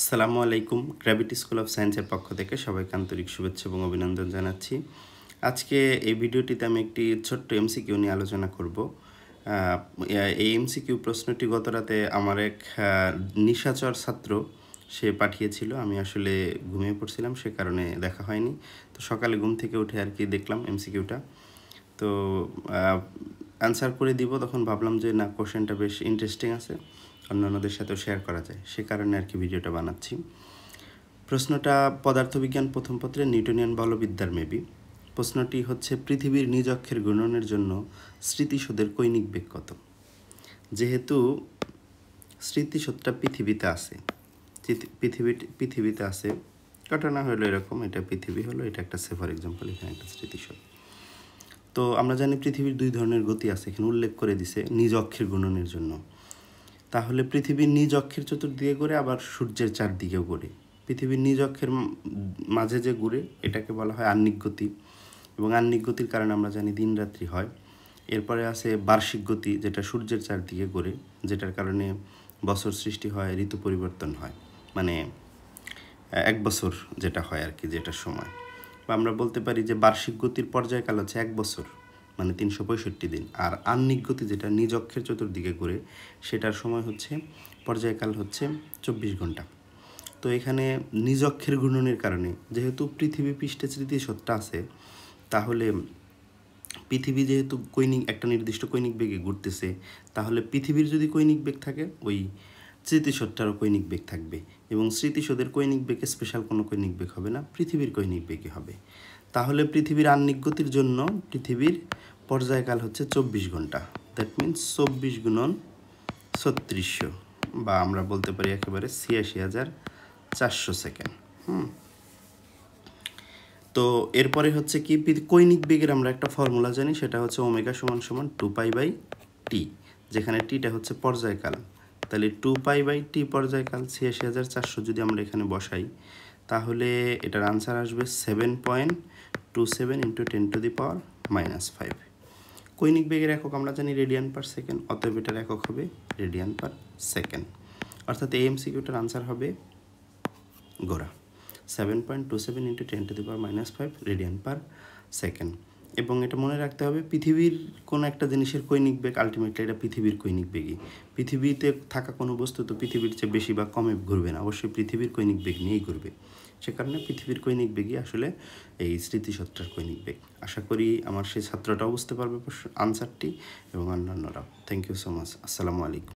আসসালামু আলাইকুম। Gravity school of সায়েন্সের পক্ষ থেকে সবাইকে আন্তরিক শুভেচ্ছা এবং অভিনন্দন জানাচ্ছি। আজকে এই ভিডিওটিতে আমি একটি ছোট্ট এমসিকিউ নিয়ে আলোচনা করব। এই এমসিকিউ প্রশ্নটি গত রাতে আমার এক নিশাচর ছাত্র সে পাঠিয়েছিল। আমি আসলে ঘুমিয়ে পড়ছিলাম, সে কারণে দেখা হয়নি। তো সকালে ঘুম থেকে উঠে আর কি দেখলাম এমসিকিউটা, তো অ্যান্সার করে দিব। তখন ভাবলাম যে না, কোশ্চেনটা বেশ ইন্টারেস্টিং আছে, অন্যান্যদের সাথেও শেয়ার করা যায়, সে কারণে আর কি ভিডিওটা বানাচ্ছি। প্রশ্নটা পদার্থবিজ্ঞান প্রথম পত্রের নিউটনিয়ান বলবিদ্যার মেবি। প্রশ্নটি হচ্ছে, পৃথিবীর নিজ অক্ষের ঘূর্ণনের জন্য স্মৃতিশোধের কৈনিক বেগ কত? যেহেতু স্মৃতিশোধটা পৃথিবীতে আছে, পৃথিবীতে আছে, ঘটনা হলো এরকম, এটা পৃথিবী হলো, এটা একটা সে ফর এক্সাম্পল, এখানে একটা স্মৃতিশোধ। তো আমরা জানি পৃথিবীর দুই ধরনের গতি আছে, এখানে উল্লেখ করে দিছে নিজ অক্ষের ঘূর্ণনের জন্য। তাহলে পৃথিবীর নিজ অক্ষের চতুর্দিকে ঘুরে, আবার সূর্যের চারদিকেও ঘুরে। পৃথিবীর নিজ অক্ষের মাঝে যে ঘুরে, এটাকে বলা হয় আহ্নিক গতি, এবং আহ্নিক গতির কারণে আমরা জানি দিন রাত্রি হয়। এরপরে আছে বার্ষিক গতি, যেটা সূর্যের চারদিকে ঘুরে, যেটার কারণে বছর সৃষ্টি হয়, ঋতু পরিবর্তন হয়, মানে এক বছর যেটা হয় আর কি, যেটার সময়। বা আমরা বলতে পারি যে বার্ষিক গতির পর্যায়কাল হচ্ছে 1 বছর, মানে 365 দিন। আর আহ্নিক গতি যেটা নিজ অক্ষের চতুর্দিকে ঘুরে, সেটার সময় হচ্ছে, পর্যায়কাল হচ্ছে 24 ঘন্টা। তো এখানে নিজ অক্ষের ঘূর্ণনের কারণে, যেহেতু পৃথিবী পৃষ্ঠে স্মৃতিশোধটা আছে, তাহলে পৃথিবী যেহেতু একটা নির্দিষ্ট কৈনিক বেগে ঘুরতেছে, তাহলে পৃথিবীর যদি কৈনিক বেগ থাকে, ওই স্মৃতিশোধটারও কৈনিক বেগ থাকবে। এবং স্মৃতিশোধের কৈনিক বেগে স্পেশাল কোনো কৈনিক বেগ হবে না, পৃথিবীর কৈনিক বেগে হবে। তাহলে পৃথিবীর আহ্নিক গতির জন্য পৃথিবীর পর্যায়কাল হচ্ছে 24 ঘন্টা। দ্যাট মিনস 24 গুণন 3600, বা আমরা বলতে পারি একেবারে 86,400 সেকেন্ড। তো এরপরে হচ্ছে কি, কৈনিক বেগের আমরা একটা ফর্মুলা জানি, সেটা হচ্ছে ওমেগা সমান সমান 2π/t, যেখানে টিটা হচ্ছে পর্যায়কাল। তাহলে 2π/t পর্যায়কাল, 86,400 যদি আমরা এখানে বসাই, তাহলে এটার আনসার আসবে 7.27 × 10⁻⁻5। কৈনিক বেগের একক আমরা জানি রেডিয়ান পার সেকেন্ড, অতএব এটার একক হবে রেডিয়ান পার সেকেন্ড। অর্থাৎ এই এমসিকিউটার আনসার হবে গোরা 7.27 × 10⁻⁻5 রেডিয়ান পার সেকেন্ড। এবং এটা মনে রাখতে হবে, পৃথিবীর কোনো একটা জিনিসের কৈনিক বেগ আলটিমেটলি এটা পৃথিবীর কৈনিক বেগই। পৃথিবীতে থাকা কোনো বস্তু তো পৃথিবীর চেয়ে বেশি বা কমে ঘুরবে না, অবশ্যই পৃথিবীর কৈনিক বেগ নিয়েই ঘুরবে। সে কারণে পৃথিবীর কৈনিক বেগই আসলে এই স্মৃতিশোধটার কৈনিক বেগ। আশা করি আমার সেই ছাত্রটাও বুঝতে পারবে আনসারটি, এবং অন্যান্যরাও। Thank you so much. আসসালামু আলাইকুম।